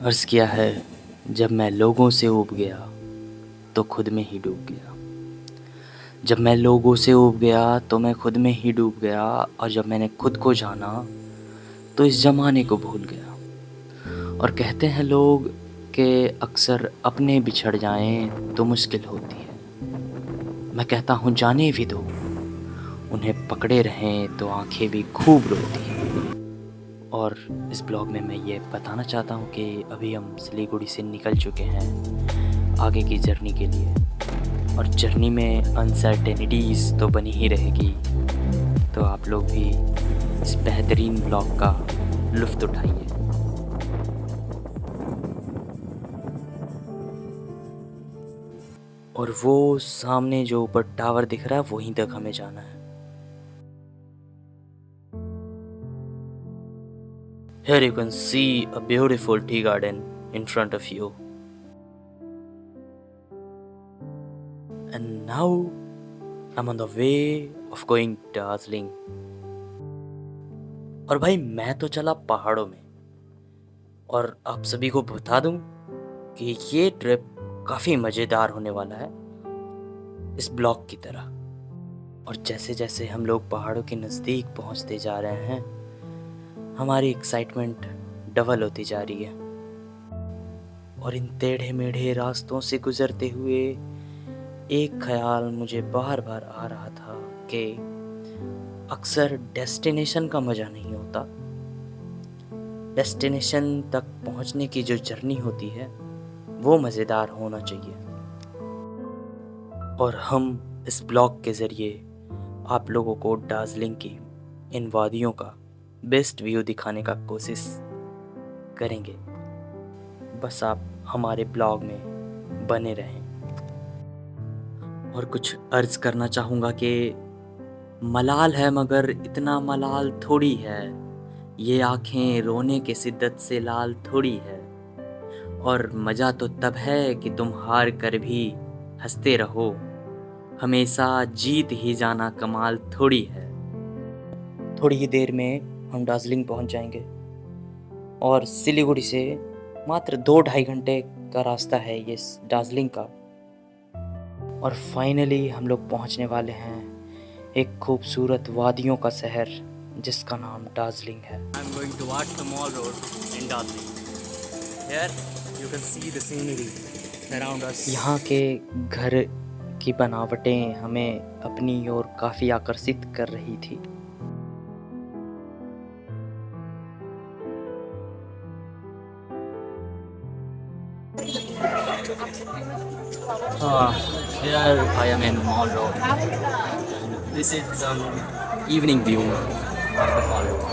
अर्ज़ किया है, जब मैं लोगों से ऊब गया तो खुद में ही डूब गया। जब मैं लोगों से ऊब गया तो मैं खुद में ही डूब गया, और जब मैंने खुद को जाना तो इस ज़माने को भूल गया। और कहते हैं लोग कि अक्सर अपने बिछड़ जाएं तो मुश्किल होती है। मैं कहता हूँ जाने भी दो, उन्हें पकड़े रहें तो आंखें भी खूब रोती हैं। और इस ब्लॉग में मैं ये बताना चाहता हूँ कि अभी हम सिलीगुड़ी से निकल चुके हैं आगे की जर्नी के लिए, और जर्नी में अनसर्टेनिटीज़ तो बनी ही रहेगी। तो आप लोग भी इस बेहतरीन ब्लॉग का लुत्फ़ उठाइए। और वो सामने जो ऊपर टावर दिख रहा है वहीं तक हमें जाना है। Here you can see a beautiful tea garden in front of you. And now I'm on the way of going Darjeeling. और भाई मैं तो चला पहाड़ों में, और आप सभी को बता दूं कि ये ट्रिप काफ़ी मज़ेदार होने वाला है इस ब्लॉग की तरह। और जैसे जैसे हम लोग पहाड़ों के नज़दीक पहुंचते जा रहे हैं, हमारी एक्साइटमेंट डबल होती जा रही है। और इन टेढ़े मेढ़े रास्तों से गुज़रते हुए एक ख़याल मुझे बार बार आ रहा था कि अक्सर डेस्टिनेशन का मज़ा नहीं होता, डेस्टिनेशन तक पहुंचने की जो जर्नी होती है वो मज़ेदार होना चाहिए। और हम इस ब्लॉग के ज़रिए आप लोगों को दार्जिलिंग की इन वादियों का बेस्ट व्यू दिखाने का कोशिश करेंगे। बस आप हमारे ब्लॉग में बने रहें। और कुछ अर्ज़ करना चाहूँगा कि मलाल है मगर इतना मलाल थोड़ी है, ये आँखें रोने के शिद्दत से लाल थोड़ी है। और मज़ा तो तब है कि तुम हार कर भी हंसते रहो, हमेशा जीत ही जाना कमाल थोड़ी है। थोड़ी ही देर में हम दार्जिलिंग पहुंच जाएंगे, और सिलीगुड़ी से मात्र 2-2.5 घंटे का रास्ता है ये दार्जिलिंग का। और फाइनली हम लोग पहुंचने वाले हैं एक खूबसूरत वादियों का शहर जिसका नाम दार्जिलिंग है। I am going to watch the mall road in Darjeeling. Here you can see the scenery around us. यहाँ के घर की बनावटें हमें अपनी ओर काफ़ी आकर्षित कर रही थी। Here I am in Mall Road. This is some evening view of the Mall Road.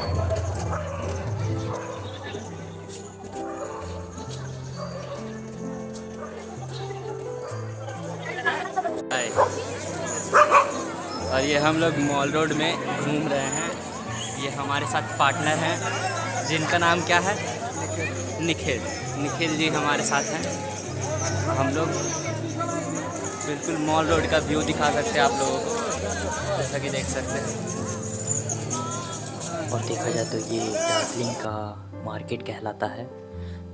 Hi. और ये हम लोग मॉल रोड में घूम रहे हैं। ये हमारे साथ पार्टनर हैं जिनका नाम क्या है, निखिल। निखिल जी हमारे साथ हैं। हम लोग बिल्कुल मॉल रोड का व्यू दिखा सकते हैं आप लोगों को, जैसा कि देख सकते हैं। और देखा जाए तो ये दार्जिलिंग का मार्केट कहलाता है,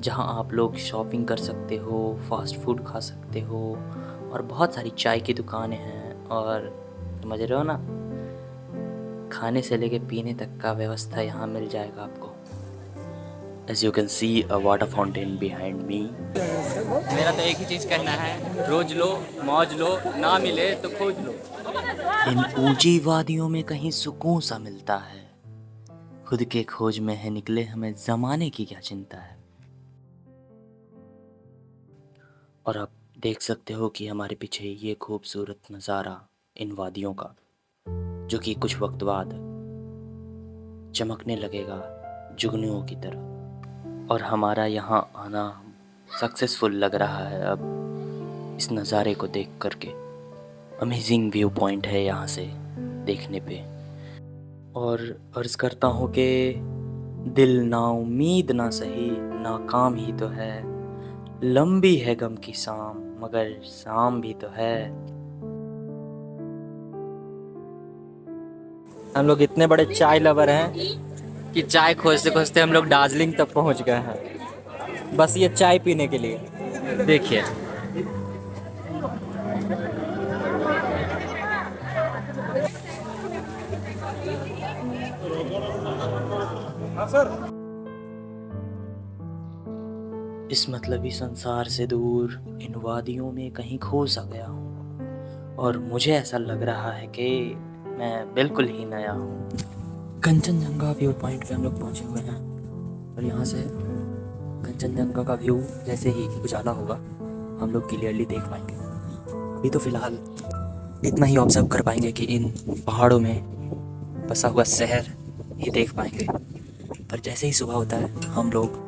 जहां आप लोग शॉपिंग कर सकते हो, फास्ट फूड खा सकते हो, और बहुत सारी चाय की दुकानें हैं। और समझ रहे हो ना, खाने से लेके पीने तक का व्यवस्था यहाँ मिल जाएगा आपको। As you can see a water fountain behind me. मेरा तो एक ही चीज़ कहना है, रोज लो मौज लो, ना मिले तो खोज लो। इन ऊंची वादियों में कहीं सुकून सा मिलता है, खुद के खोज में है निकले, हमें ज़माने की क्या चिंता है। और आप देख सकते हो कि हमारे पीछे ये खूबसूरत नज़ारा इन वादियों का, जो कि कुछ वक्त बाद चमकने लगेगा जुगनुओं की तरह। और हमारा यहाँ आना सक्सेसफुल लग रहा है अब इस नज़ारे को देख करके। अमेजिंग व्यू पॉइंट है यहाँ से देखने पे। और अर्ज़ करता हूँ कि दिल ना उम्मीद ना सही, नाकाम ही तो है, लंबी है गम की शाम मगर शाम भी तो है। हम लोग इतने बड़े चाय लवर हैं कि चाय खोजते खोजते हम लोग दार्जिलिंग तक पहुंच गए हैं। बस ये चाय पीने के लिए। देखिए इस मतलबी संसार से दूर इन वादियों में कहीं खो सा गया हूँ और मुझे ऐसा लग रहा है कि मैं बिल्कुल ही नया हूँ। कंचनजंगा व्यू पॉइंट पे हम लोग पहुंचे हुए हैं और यहाँ से कंचनजंगा का व्यू जैसे ही उजाला होगा हम लोग क्लियरली देख पाएंगे। अभी तो फ़िलहाल इतना ही ऑब्जर्व कर पाएंगे कि इन पहाड़ों में बसा हुआ शहर ही देख पाएंगे, पर जैसे ही सुबह होता है हम लोग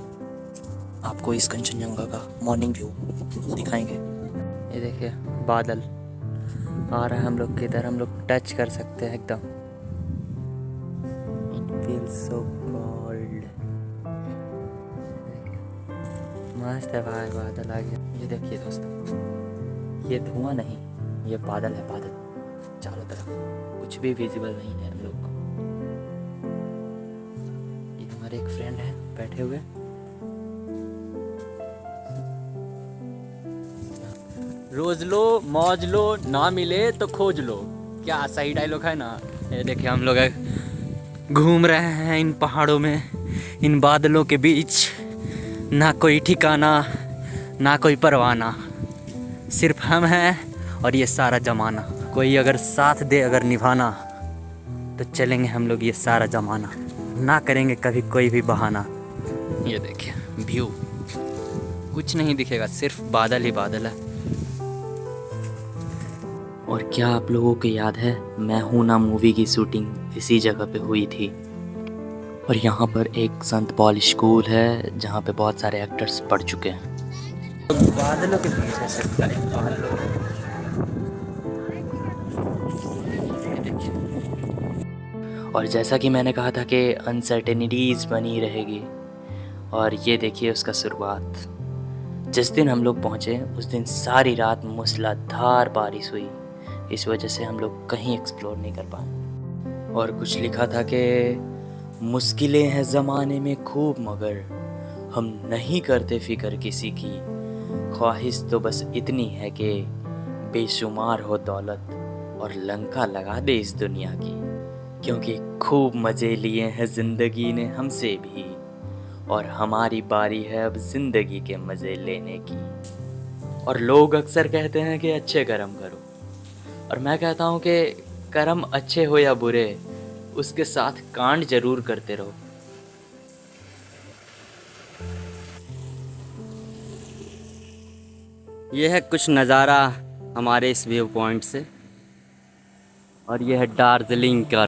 आपको इस कंचनजंगा का मॉर्निंग व्यू दिखाएंगे। ये देखिए बादल आ रहा है हम लोग किधर, हम लोग टच कर सकते हैं एकदम। It feels so cold. मस्त है भाई, बादल आ गया। ये देखिए दोस्तों, ये धुआं नहीं, ये बादल है, बादल चारों तरफ, कुछ भी विजिबल नहीं है हम लोग को। ये हमारे एक फ्रेंड है बैठे हुए। रोज लो मौज लो, ना मिले तो खोज लो, क्या सही डायलॉग है ना। ये देखिए हम लोग घूम रहे हैं इन पहाड़ों में, इन बादलों के बीच, ना कोई ठिकाना ना कोई परवाना, सिर्फ हम हैं और ये सारा जमाना। कोई अगर साथ दे अगर निभाना तो चलेंगे हम लोग ये सारा जमाना, ना करेंगे कभी कोई भी बहाना। ये देखिए व्यू, कुछ नहीं दिखेगा, सिर्फ बादल ही बादल है। और क्या आप लोगों को याद है, मैं हूं ना मूवी की शूटिंग इसी जगह पे हुई थी। और यहाँ पर एक संत पॉल स्कूल है जहाँ पे बहुत सारे एक्टर्स पढ़ चुके हैं। बादलों के बीच है सिर्फ और जैसा कि मैंने कहा था कि अनसर्टेनिटीज़ बनी रहेगी, और ये देखिए उसका शुरुआत। जिस दिन हम लोग पहुँचे उस दिन सारी रात मूसलाधार बारिश हुई, इस वजह से हम लोग कहीं एक्सप्लोर नहीं कर पाए। और कुछ लिखा था कि मुश्किलें हैं ज़माने में खूब मगर हम नहीं करते फ़िक्र किसी की, ख्वाहिश तो बस इतनी है कि बेशुमार हो दौलत और लंका लगा दे इस दुनिया की, क्योंकि खूब मज़े लिए हैं ज़िंदगी ने हमसे भी, और हमारी बारी है अब ज़िंदगी के मज़े लेने की। और लोग अक्सर कहते हैं कि अच्छे कर्म करो, और मैं कहता हूँ कि कर्म अच्छे हो या बुरे, उसके साथ कांड जरूर करते रहो। यह है कुछ नज़ारा हमारे इस व्यू पॉइंट से, और यह है दार्जिलिंग का